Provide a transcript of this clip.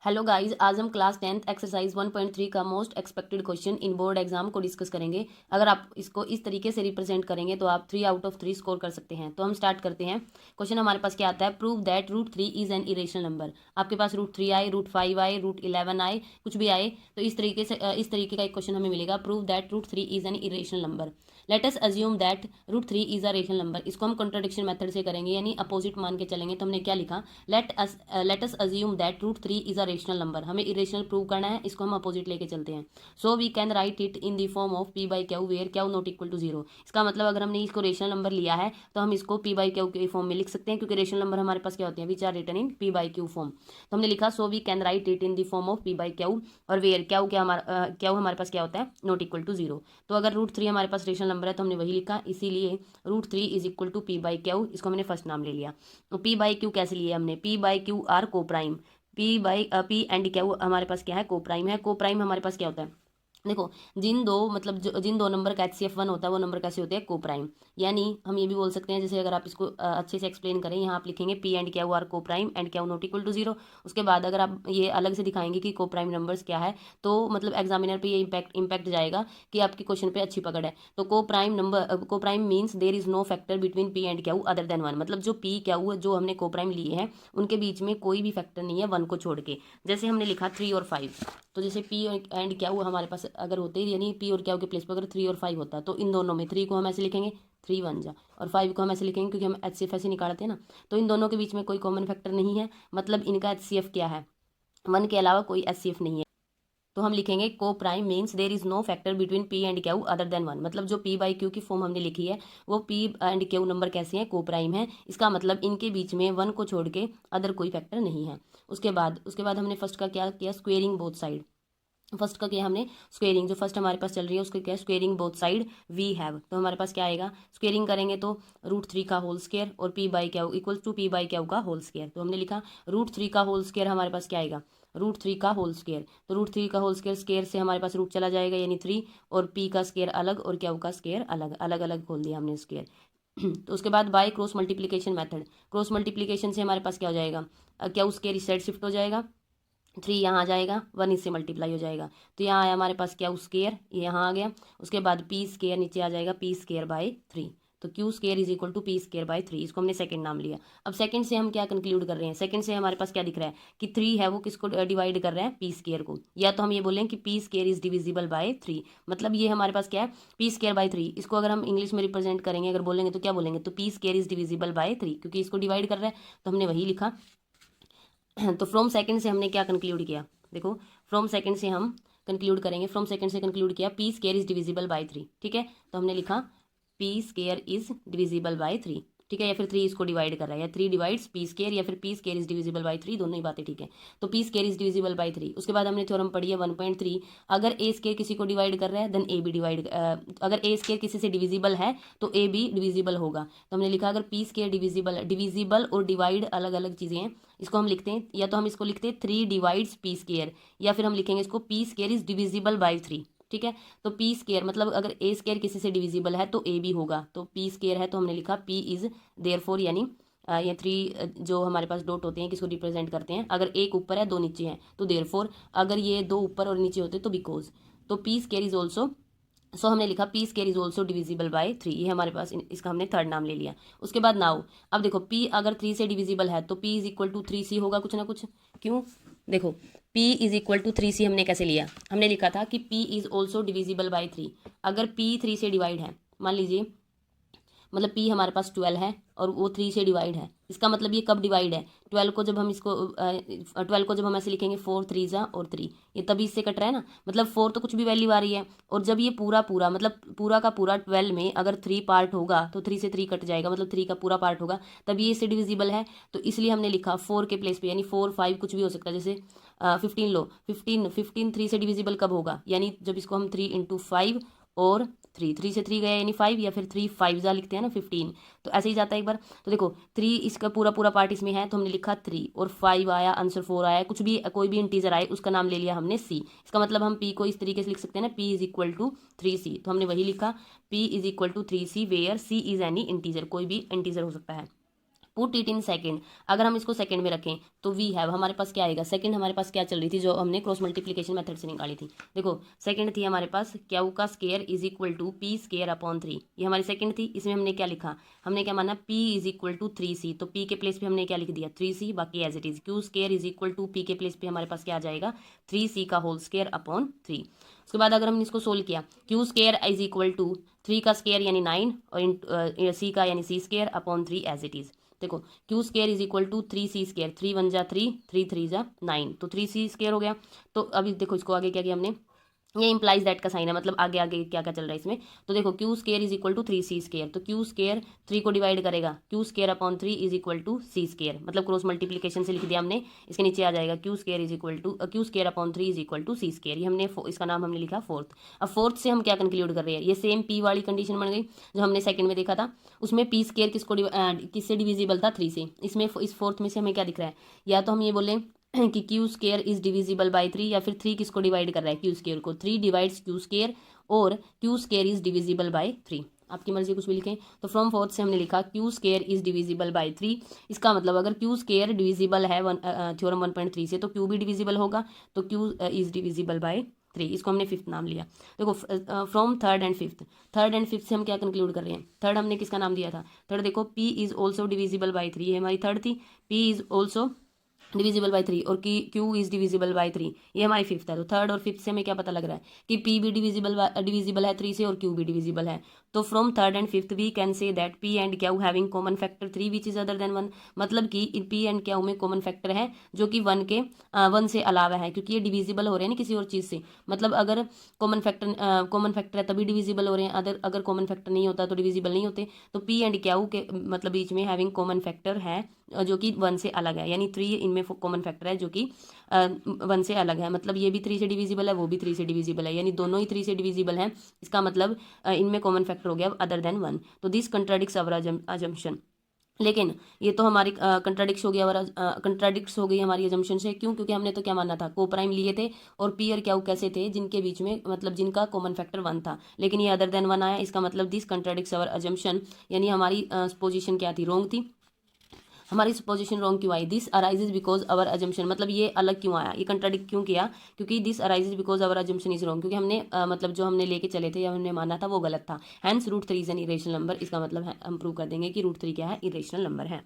Hello guys, आज हम class 10th exercise 1.3 का most expected question in board exam को डिस्कस करेंगे। अगर आप इसको इस तरीके से रिप्रेजेंट करेंगे तो आप 3 आउट ऑफ 3 स्कोर कर सकते हैं। तो हम स्टार्ट करते हैं। क्वेश्चन हमारे पास क्या आता है, prove that √3 is an irrational number. आपके पास √3 आए, √5 आए, √11 आए, कुछ भी आए तो इस तरीके का एक क्वेश्चन हमें मिलेगा, prove that √3 is an irrational number. Late us assume that √3 is a rational number. इसको हम कॉन्ट्रडिक्शन मेथड से करेंगे, यानी अपोजिट मान के चलेंगे। तो हमने क्या लिखा, let us assume that √3 is a rational number. हमें इरेशनल प्रूव करना है, इसको हम अपोजिट लेके चलते हैं। So we can write it in the form of p by q where q not equal to 0। इसका मतलब अगर हमने इसको रेशनल नंबर लिया है तो हम इसको p बाई क्यू के फॉर्म में लिख सकते हैं, क्योंकि रेशनल नंबर हमारे पास क्या होते हैं, which are written in p by q form. तो हमने लिखा so we can write it in the form of p by q, और वेयर क्यू हमारे पास क्या होता है, नॉट इक्वल टू 0। तो अगर √3 हमारे पास रेशनल नंबर है तो हमने वही लिखा, इसीलिए √3 is equal to p by q, इसको हमने फर्स्ट नाम ले लिया। तो p बाई क्यू कैसे लिया हमने, p बाई क्यू आर को प्राइम। पी एंड क्यू हमारे पास क्या है, को प्राइम है। को प्राइम हमारे पास क्या होता है, देखो, जिन दो नंबर का HCF 1 होता है वो नंबर कैसे होते हैं, को प्राइम। यानी हम ये भी बोल सकते हैं, जैसे अगर आप इसको अच्छे से एक्सप्लेन करें, यहाँ आप लिखेंगे p and q are coprime and q not equal to 0। उसके बाद अगर आप ये अलग से दिखाएंगे कि को प्राइम नंबर्स क्या है, तो मतलब एग्जामिनर पे ये इम्पैक्ट जाएगा कि आपकी क्वेश्चन पे अच्छी पकड़ है। तो coprime means there is no factor between p and q other than 1। मतलब जो p क्यू जो हमने को प्राइम लिए हैं उनके बीच में कोई भी फैक्टर नहीं है 1 को छोड़ के। जैसे हमने लिखा 3 और 5, तो जैसे p एंड क्यू हमारे पास अगर होते, यानी p और क्यू के प्लेस पर अगर 3 और 5 होता, तो इन दोनों में 3 को हम ऐसे लिखेंगे 3 1 जा, और 5 को हम ऐसे लिखेंगे क्योंकि हम HCF ऐसे निकालते हैं ना। तो इन दोनों के बीच में कोई कॉमन फैक्टर नहीं है, मतलब इनका HCF क्या है, 1 के अलावा कोई HCF नहीं है। तो हम लिखेंगे coprime means there is no factor between p and q other than 1। मतलब जो p बाई क्यू की फॉर्म हमने लिखी है वो p एंड क्यू नंबर कैसे हैं, को प्राइम है। इसका मतलब इनके बीच में 1 को छोड़ के अदर कोई फैक्टर नहीं है। उसके बाद हमने फर्स्ट का क्या किया, स्क्वेयरिंग बोथ साइड। फर्स्ट का क्या हमने, स्क्वेयरिंग, जो फर्स्ट हमारे पास चल रही है उसका क्या, squaring both side we have. तो हमारे पास क्या आएगा, स्क्वेयरिंग करेंगे तो √3 का होल स्क्वायर और p by q equals to p by q का होल स्क्वायर। तो हमने लिखा √3 का होल स्क्वायर हमारे पास क्या आएगा, √3 का होल स्क्वायर। तो √3 का होल स्क्वायर, स्क्वायर से हमारे पास रूट चला जाएगा, यानी 3, और p का स्क्वायर अलग और क्यू का स्क्वायर अलग, अलग अलग खोल दिया हमने स्क्वायर। तो उसके बाद by cross multiplication method, cross multiplication से हमारे पास क्या हो जाएगा, क्यू स्क्वायर इस साइड शिफ्ट हो जाएगा, 3 यहाँ आ जाएगा, 1 इससे मल्टीप्लाई हो जाएगा। तो यहाँ आया हमारे पास क्या, स्क्वायर यहाँ आ गया। उसके बाद p स्क्वायर नीचे आ जाएगा, p स्क्वायर बाई 3। तो q square is equal to p square by 3। इसको हमने सेकंड नाम लिया। अब सेकंड से हम क्या कंक्लूड कर रहे हैं, सेकंड से हमारे पास क्या दिख रहा है कि 3 है वो किसको डिवाइड कर रहे हैं, p स्क्वायर को। या तो हम ये बोलें कि p square is divisible by 3। मतलब ये हमारे पास क्या है, p स्क्वायर बाई 3। इसको अगर हम इंग्लिश में रिप्रेजेंट करेंगे, अगर बोलेंगे तो क्या बोलेंगे, तो p square is divisible by 3, क्योंकि इसको डिवाइड कर रहा है। तो हमने वही लिखा। तो फ्रॉम सेकंड से हमने क्या कंक्लूड किया, देखो, फ्रॉम सेकंड से हम कंक्लूड करेंगे, फ्रॉम सेकंड से कंक्लूड किया p square is divisible by 3। ठीक है, तो हमने लिखा p square is divisible by 3। ठीक है, या फिर 3 इसको डिवाइड कर रहा है, या 3 डिवाइड्स p स्क्वायर, या फिर p square is divisible by 3, दोनों ही बातें ठीक है। तो p square is divisible by 3। उसके बाद हमने थ्योरम पढ़ी है 1.3, अगर a स्क्वायर किसी को डिवाइड कर रहा है देन a भी अगर a स्क्वायर किसी से डिविजिबल है तो a भी डिविजिबल होगा। तो हमने लिखा अगर p स्क्वायर डिविजिबल और डिवाइड अलग अलग चीज़ें हैं, इसको हम लिखते हैं, या तो हम इसको लिखते हैं 3 डिवाइड्स p स्क्वायर, या फिर हम लिखेंगे इसको p square is divisible by 3। ठीक है, तो p स्क्वायर मतलब अगर a स्क्वायर किसी से डिविजिबल है तो a भी होगा। तो p स्क्वायर है तो हमने लिखा p इज देयरफॉर, यानी ये 3 जो हमारे पास डॉट होते हैं किसको रिप्रेजेंट करते हैं, अगर एक ऊपर है 2 नीचे हैं तो देयरफॉर, अगर ये 2 ऊपर और नीचे होते तो बिकॉज। तो p स्क्वायर इज ऑल्सो, सो हमने लिखा p square is also divisible by 3। ये हमारे पास इसका हमने थर्ड नाम ले लिया। उसके बाद नाउ, अब देखो p अगर 3 से डिविजिबल है तो p is equal to 3c होगा कुछ ना कुछ। क्यों, देखो, p is equal to 3c हमने कैसे लिया, हमने लिखा था कि p is also divisible by 3। अगर p 3 से डिवाइड है, मान लीजिए, मतलब p हमारे पास 12 है और वो 3 से डिवाइड है, इसका मतलब ये कब डिवाइड है, 12 को जब हम इसको 12 को जब हम ऐसे लिखेंगे 4 3 जा और 3, ये तभी इससे कट रहा है ना, मतलब 4 तो कुछ भी वैल्यू आ रही है। और जब ये पूरा मतलब पूरा का पूरा 12 में अगर 3 पार्ट होगा तो 3 से 3 कट जाएगा, मतलब 3 का पूरा पार्ट होगा, तभी ये इससे डिविजिबल है। तो इसलिए हमने लिखा 4 के प्लेस पे, यानी 4 5 कुछ भी हो सकता है। जैसे 15 लो, 15 3 से डिविजिबल कब होगा, यानी जब इसको हम 3 इंटू 5 और 3 से 3 गया यानी 5, या फिर 3 5 जा लिखते हैं ना 15, तो ऐसे ही जाता है एक बार। तो देखो 3 इसका पूरा पार्ट इसमें है तो हमने लिखा 3, और 5 आया, आंसर 4 आया, कुछ भी कोई भी इंटीजर आए उसका नाम ले लिया हमने c। इसका मतलब हम p को इस तरीके से लिख सकते हैं ना, p is equal to 3c। तो हमने वही लिखा p is equal to 3c where c is any integer, कोई भी इंटीजर हो सकता है। पुट इट इन सेकंड, अगर हम इसको सेकंड में रखें तो वी हैव, हमारे पास क्या आएगा, सेकंड हमारे पास क्या चल रही थी जो हमने क्रॉस मल्टीप्लिकेशन मेथड से निकाली थी। देखो सेकंड थी हमारे पास क्यू का square is equal to P square upon 3, ये हमारी सेकंड थी। इसमें हमने क्या लिखा, हमने क्या माना, p is equal to 3c, तो p के प्लेस पे हमने क्या लिख दिया 3c, बाकी as it is. Q square is equal to p के प्लेस पे हमारे पास क्या आ जाएगा 3c का होल स्केयर अपॉन 3। उसके बाद अगर हमने इसको सोल्व किया, q square is equal to 3 का स्केयर यानी 9 और c का यानी c square upon 3 as it is. देखो Q square is equal to 3c square, 3 1 जा 3, 3 3 जा 9, तो 3c स्केयर हो गया। तो अभी देखो इसको आगे क्या किया हमने, ये इंप्लाइज दैट का साइन है, मतलब आगे आगे क्या क्या चल रहा है इसमें। तो देखो Q square is equal to 3c square, तो क्यू स्केयर 3 को डिवाइड करेगा, q square upon 3 is equal to c square, मतलब क्रॉस मल्टीप्लिकेशन से लिख दिया हमने। इसके नीचे आ जाएगा q square is equal to q square upon 3 is equal to c square, ये हमने इसका नाम हमने लिखा फोर्थ। अब फोर्थ से हम क्या कंक्लूड कर रहे हैं, ये सेम p वाली कंडीशन बन गई जो हमने सेकंड में देखा था। उसमें p स्केयर किससे डिविजिबल था 3 से, इसमें इस फोर्थ में से हमें क्या दिख रहा है, या तो हम ये बोलें कि Q square is divisible by 3, या फिर 3 किसको डिवाइड कर रहा है क्यू स्केयर को, 3 डिवाइड्स क्यू स्केयर, और Q square is divisible by 3, आपकी मर्जी कुछ भी लिखें। तो फ्रॉम फोर्थ से हमने लिखा Q square is divisible by 3, इसका मतलब अगर क्यू स्केयर डिविजिबल है थ्योरम 1.3 से, तो क्यू भी डिविजिबल होगा, तो क्यू इज डिविजिबल बाय 3, इसको हमने फिफ्थ नाम लिया। देखो फ्रॉम थर्ड एंड फिफ्थ से हम क्या कंक्लूड कर रहे हैं, थर्ड हमने किसका नाम दिया था, थर्ड देखो p is also divisible by 3, ये हमारी थर्ड थी, p is also divisible by 3 और क्यू इज डिविजिबल बाय 3, ये हमारी फिफ्थ है। तो थर्ड और फिफ्थ से हमें क्या पता लग रहा है कि p भी डिविजिबल है 3 से और q भी डिविजिबल है। तो from third and fifth we can say that p and q having common factor 3 which is other than 1, मतलब कि p एंड क्यू में कॉमन फैक्टर है जो कि 1 से अलावा है, क्योंकि ये डिविजिबल हो रहे हैं ना किसी और चीज़ से, मतलब अगर कॉमन फैक्टर है तभी डिविजिबल हो रहे हैं, अगर कॉमन फैक्टर नहीं होता तो डिविजिबल नहीं होते। तो p एंड क्यू के मतलब बीच में हैविंग कॉमन फैक्टर है जो कि 1 से अलग है, यानी 3 इनमें कॉमन फैक्टर है जो कि 1 से अलग है, मतलब ये भी 3 से डिविजिबल है, वो भी 3 से डिविजिबल है, यानी दोनों ही 3 से डिविजिबल हैं। इसका मतलब इनमें कॉमन फैक्टर हो गया अदर देन 1। तो दिस कंट्राडिक्ट्स अवर अजम्पशन, लेकिन ये तो हमारी कंट्राडिक्ट हो गई हमारी अजम्पशन से। क्यों, क्योंकि हमने तो क्या माना था, को प्राइम लिए थे और p और क्यू कैसे थे, जिनके बीच में मतलब जिनका कॉमन फैक्टर 1 था, लेकिन ये अदर देन 1 आया, इसका मतलब दिस कंट्राडिक्ट्स अवर अजम्पशन, यानी हमारी पोजीशन क्या थी, रॉन्ग थी। हमारी सपोजिशन रॉन्ग क्यों आई, this arises because our assumption, मतलब ये अलग क्यों आया, ये कंट्राडिक्ट क्यों किया, क्योंकि this arises because our assumption is wrong, क्योंकि हमने मतलब जो हमने लेके चले थे या हमने माना था वो गलत था। Hence √3 is an irrational number, इसका मतलब है हम प्रूव कर देंगे कि √3 क्या है, इरेशनल नंबर है।